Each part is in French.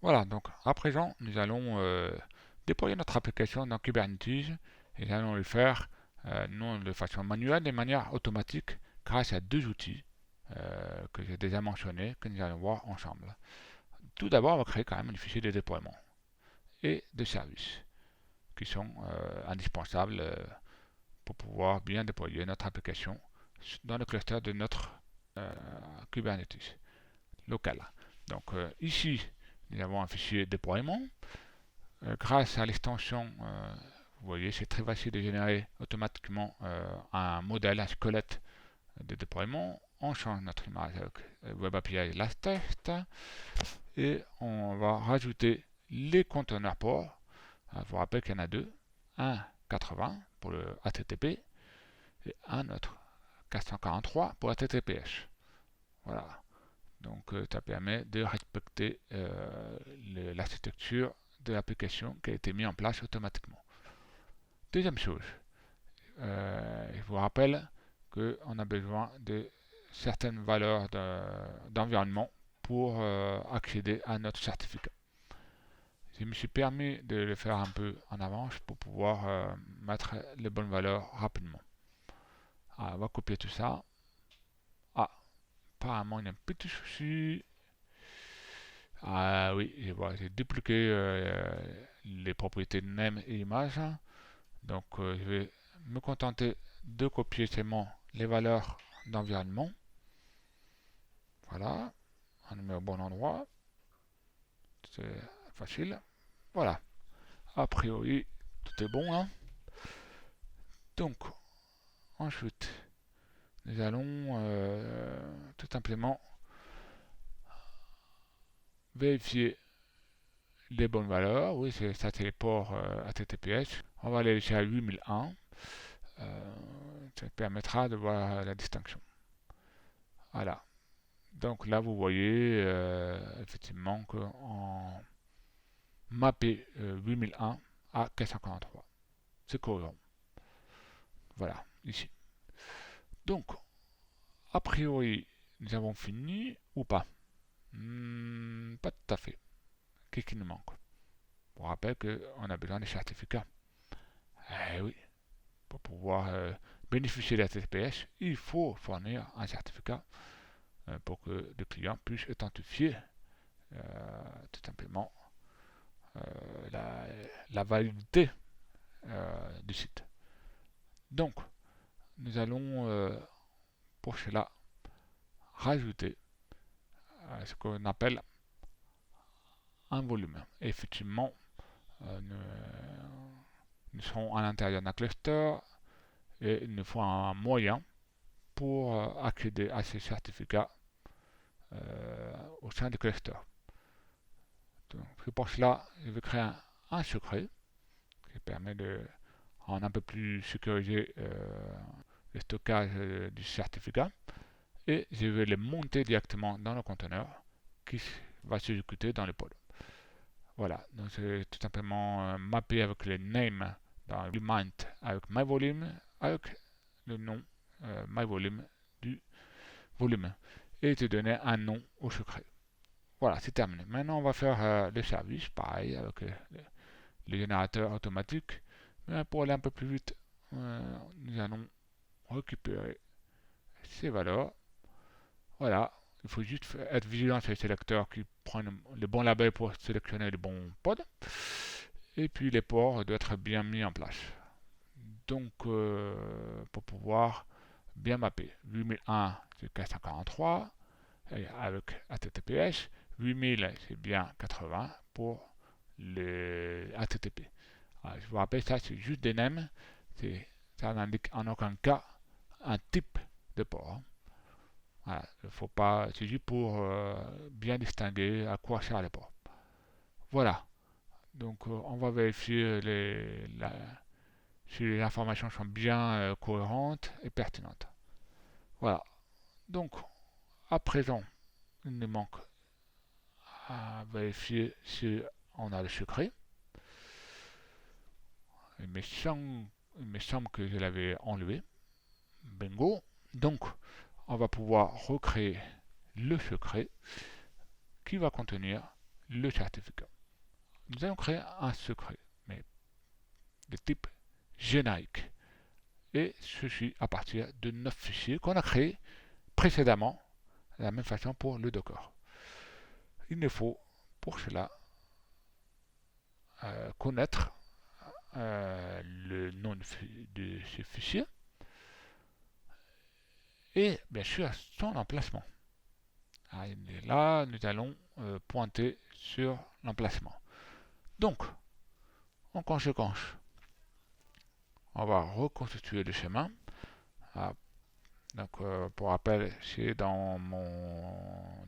Voilà, donc à présent, nous allons déployer notre application dans Kubernetes et nous allons le faire non de façon manuelle, mais de manière automatique grâce à deux outils que j'ai déjà mentionnés, que nous allons voir ensemble. Tout d'abord, on va créer quand même un fichier de déploiement et de services qui sont indispensables pour pouvoir bien déployer notre application dans le cluster de notre euh, Kubernetes local. Donc ici, nous avons un fichier déploiement. Grâce à l'extension, vous voyez, c'est très facile de générer automatiquement un modèle, un squelette de déploiement. On change notre image avec Web API Last Test et on va rajouter les conteneurs ports. Je vous rappelle qu'il y en a deux. Un 80 pour le HTTP et un autre 443 pour HTTPS. Voilà. Donc ça permet de respecter l'architecture de l'application qui a été mise en place automatiquement. Deuxième chose, je vous rappelle qu'on a besoin de certaines valeurs d'environnement pour accéder à notre certificat. Je me suis permis de le faire un peu en avance pour pouvoir mettre les bonnes valeurs rapidement. Alors, on va copier tout ça. Ah, apparemment il y a un petit souci. Ah oui, je vois, j'ai dupliqué les propriétés name et image. Donc je vais me contenter de copier seulement les valeurs d'environnement. Voilà, on le met au bon endroit. C'est facile. Voilà, a priori tout est bon, hein. Donc ensuite, nous allons tout simplement vérifier les bonnes valeurs. Oui, ça c'est les ports HTTPS. On va aller jusqu'à 8001. Ça permettra de voir la distinction. Voilà. Donc là, vous voyez effectivement qu'on mappé 8001 à 443. C'est cohérent. Voilà, ici. Donc, a priori, nous avons fini ou pas? Pas tout à fait. Qu'est-ce qui nous manque? On rappelle qu'on a besoin des certificats. Eh oui, pour pouvoir bénéficier de la TPS, il faut fournir un certificat pour que le client puisse authentifier tout simplement la validité du site. Donc, nous allons pour cela rajouter ce qu'on appelle un volume. Et effectivement, nous serons à l'intérieur d'un cluster et il nous faut un moyen pour accéder à ces certificats au sein du cluster. Donc, pour cela, je vais créer un secret qui permet de rendre un peu plus sécurisé le stockage du certificat et je vais les monter directement dans le conteneur qui va s'exécuter dans le pod. Voilà, donc c'est tout simplement mappé avec les names dans Element avec myVolume avec le nom myVolume du volume et te donner un nom au secret. Voilà, c'est terminé. Maintenant, on va faire le service, pareil, avec le générateur automatique. Mais pour aller un peu plus vite, nous allons récupérer ces valeurs. Voilà, il faut juste être vigilant sur les sélecteurs qui prennent les bons labels pour sélectionner les bons pods. Et puis les ports doivent être bien mis en place. Donc, pour pouvoir bien mapper, 8001 c'est 443 avec HTTPS, 8000 c'est bien 80 pour les HTTP. Alors, je vous rappelle, ça c'est juste des names, ça n'indique en aucun cas un type de port. Voilà, faut pas, c'est juste pour bien distinguer à quoi sert les ports. Voilà, donc on va vérifier si les informations sont bien cohérentes et pertinentes. Voilà, donc à présent, il nous manque à vérifier si on a le secret. Il me semble, il me semble que je l'avais enlevé. Bingo. Donc, on va pouvoir recréer le secret qui va contenir le certificat. Nous allons créer un secret, mais de type générique. Et ceci à partir de 9 fichiers qu'on a créés précédemment, de la même façon pour le Docker. Il nous faut pour cela connaître le nom de ce fichier et bien sûr son emplacement. Et là, nous allons pointer sur l'emplacement. Donc, en conséquence, on va reconstituer le chemin. Donc, pour rappel, c'est dans mon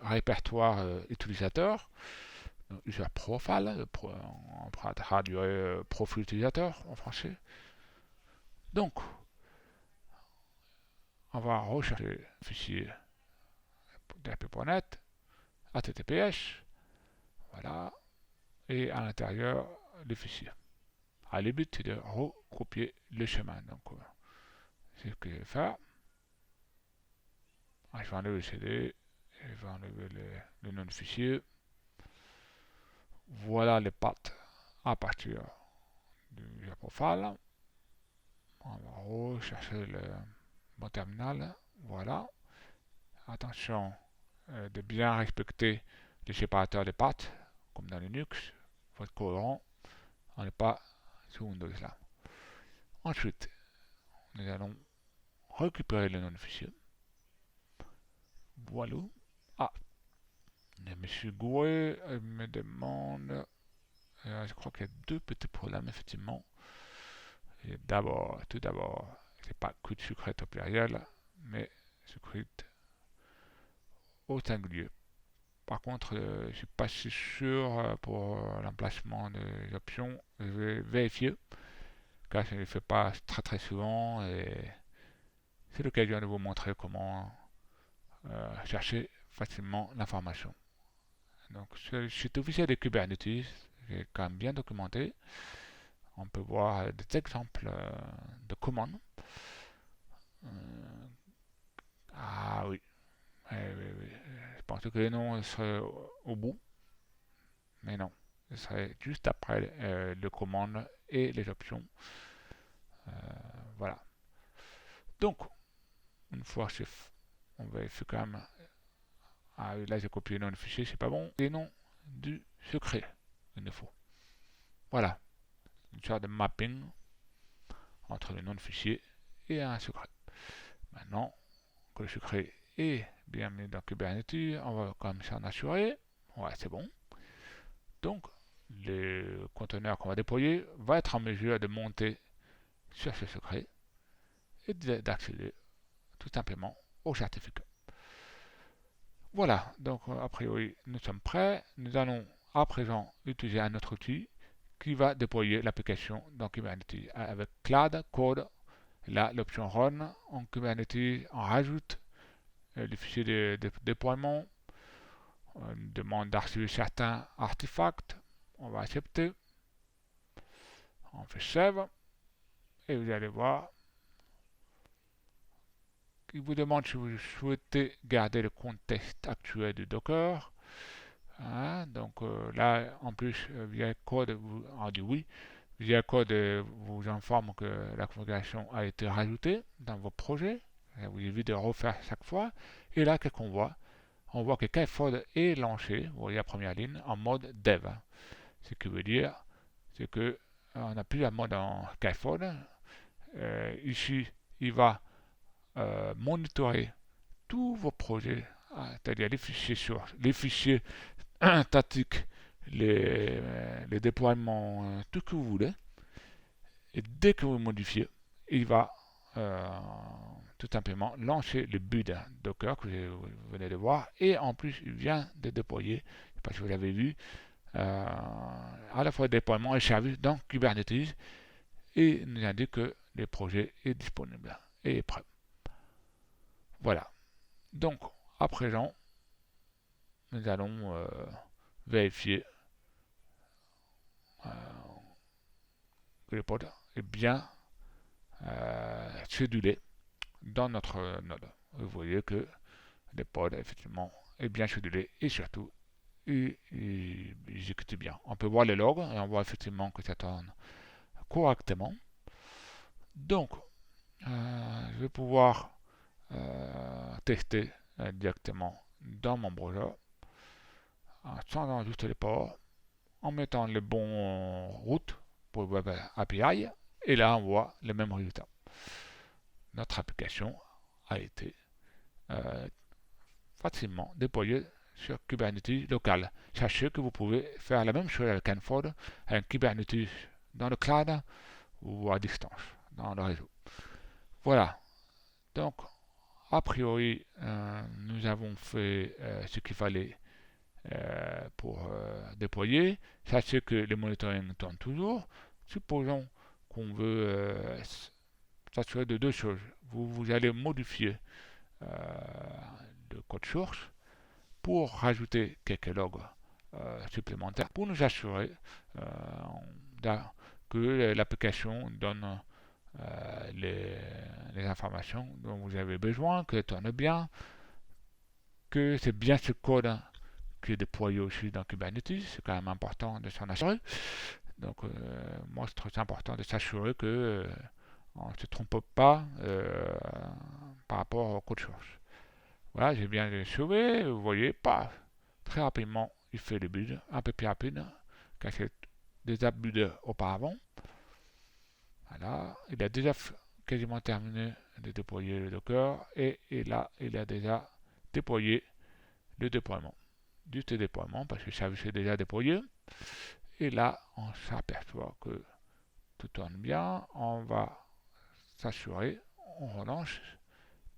répertoire utilisateur, user profile, on pourra traduire profil utilisateur en français. Donc, on va rechercher le fichier DHP.net, HTTPS, voilà, et à l'intérieur, le fichier. Le but, c'est de recopier le chemin. Donc, c'est ce que je vais faire. Je vais enlever le CD, je vais enlever le nom du fichier. Voilà les pattes à partir du profile. On va rechercher mon terminal. Voilà. Attention de bien respecter les séparateurs des pattes, comme dans Linux. Il faut être cohérent. On n'est pas sous Windows là. Ensuite, nous allons récupérer le nom du fichier. Voilà. Monsieur Gouet me demande, je crois qu'il y a deux petits problèmes effectivement. Tout d'abord, c'est pas code secret au pluriel, mais secret au singulier. Par contre, je suis pas si sûr pour l'emplacement des options. Je vais vérifier, car je ne le fais pas très très souvent et c'est l'occasion de vous montrer comment chercher facilement l'information. Donc, cet officiel de Kubernetes, j'ai quand même bien documenté. On peut voir des exemples de commandes. Oui. Oui. Je pensais que les noms seraient au bout, mais non. Ce serait juste après les commandes et les options. Voilà. Donc, une fois c'est on vérifie quand même. Là j'ai copié le nom du fichier, c'est pas bon. Les noms du secret, il nous faut. Voilà. Une sorte de mapping entre le nom du fichier et un secret. Maintenant que le secret est bien mis dans Kubernetes, on va quand même s'en assurer. Ouais, c'est bon. Donc, le conteneur qu'on va déployer va être en mesure de monter sur ce secret et d'accéder tout simplement au certificat. Voilà, donc a priori nous sommes prêts. Nous allons à présent utiliser un autre outil qui va déployer l'application dans Kubernetes avec Cloud Code. Là, l'option Run en Kubernetes, on rajoute les fichiers de déploiement. On demande d'archiver certains artefacts. On va accepter. On fait Save. Et vous allez voir qu'il vous demande si vous souhaitez garder le contexte actuel du Docker. Donc là, en plus, via code, on dit oui. Via code vous informe que la configuration a été rajoutée dans vos projets. Ça vous évite de refaire chaque fois. Et là, qu'est-ce qu'on voit? On voit que Kfod est lancé, vous voyez la première ligne, en mode dev. Ce qui veut dire, c'est que on n'a plus un mode en Kfod. Ici, il va monitorer tous vos projets, c'est-à-dire les fichiers sources, les fichiers statiques, les déploiements, tout ce que vous voulez. Et dès que vous modifiez, il va tout simplement lancer le build Docker que vous venez de voir. Et en plus, il vient de déployer, je ne sais pas si vous l'avez vu, à la fois déploiement et service dans Kubernetes. Et il nous indique que le projet est disponible et est prêt. Voilà. Donc, à présent, nous allons vérifier que le pod est bien cédulé dans notre node. Vous voyez que le pod, effectivement, est bien cédulé et surtout, et il exécute bien. On peut voir les logs et on voit effectivement que ça tourne correctement. Donc, je vais pouvoir tester directement dans mon browser sans enregistrer les ports, en mettant les bons routes pour le Web API, et là on voit le même résultat. Notre application a été euh, facilement déployée sur Kubernetes local. Sachez que vous pouvez faire la même chose avec Enfold, avec Kubernetes dans le cloud ou à distance dans le réseau. Voilà. Donc, a priori, nous avons fait ce qu'il fallait pour déployer. Sachez que le monitoring tourne toujours. Supposons qu'on veut s'assurer de deux choses. Vous allez modifier euh, le code source pour rajouter quelques logs supplémentaires pour nous assurer que l'application donne les informations dont vous avez besoin, qu'elle tourne bien, que c'est bien ce code qui est déployé aussi dans Kubernetes. C'est quand même important de s'en assurer. Donc, moi, c'est très important de s'assurer que on ne se trompe pas par rapport au code source. Voilà, j'ai bien sauvé. Vous voyez, pas très rapidement, il fait le build, un peu plus rapide qu'à déjà build auparavant. Voilà, il a déjà quasiment terminé de déployer le Docker et là, il a déjà déployé le déploiement. Juste le déploiement parce que le service est déjà déployé. Et là, on s'aperçoit que tout tourne bien. On va s'assurer, on relance,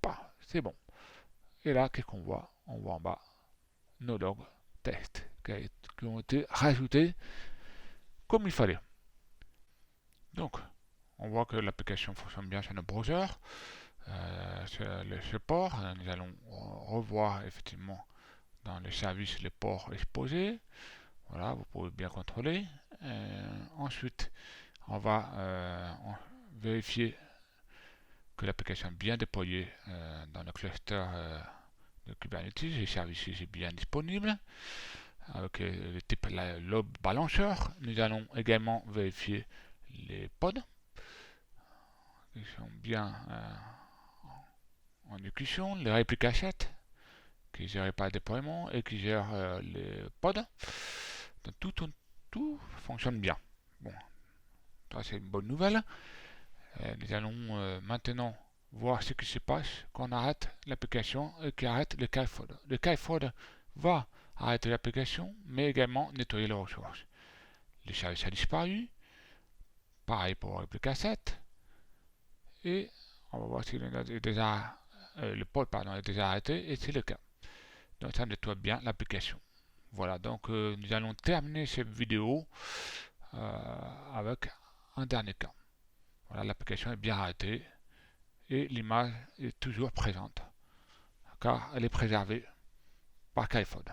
pas, c'est bon. Et là, qu'est-ce qu'on voit? On voit en bas nos logs tests qui ont été rajoutés comme il fallait. Donc, on voit que l'application fonctionne bien sur nos browsers, sur le support. Nous allons revoir effectivement dans le service les ports exposés. Voilà, vous pouvez bien contrôler. Ensuite, on va vérifier que l'application est bien déployée dans le cluster de Kubernetes. Les services sont bien disponibles avec le type load balancer. Nous allons également vérifier les pods qui sont bien en exécution, les répliques sets qui ne gèrent pas le déploiement et qui gèrent les pods. Donc, tout fonctionne bien. Bon, ça c'est une bonne nouvelle. Nous allons maintenant voir ce qui se passe quand on arrête l'application et qu'on arrête le keyfold. Le keyfold va arrêter l'application, mais également nettoyer les ressources. Le service a disparu. Pareil pour réplique 7. Et on va voir si le pod est déjà arrêté, et c'est le cas. Donc ça nettoie bien l'application. Voilà, donc nous allons terminer cette vidéo avec un dernier cas. Voilà, l'application est bien arrêtée et l'image est toujours présente, car elle est préservée par Keyfold.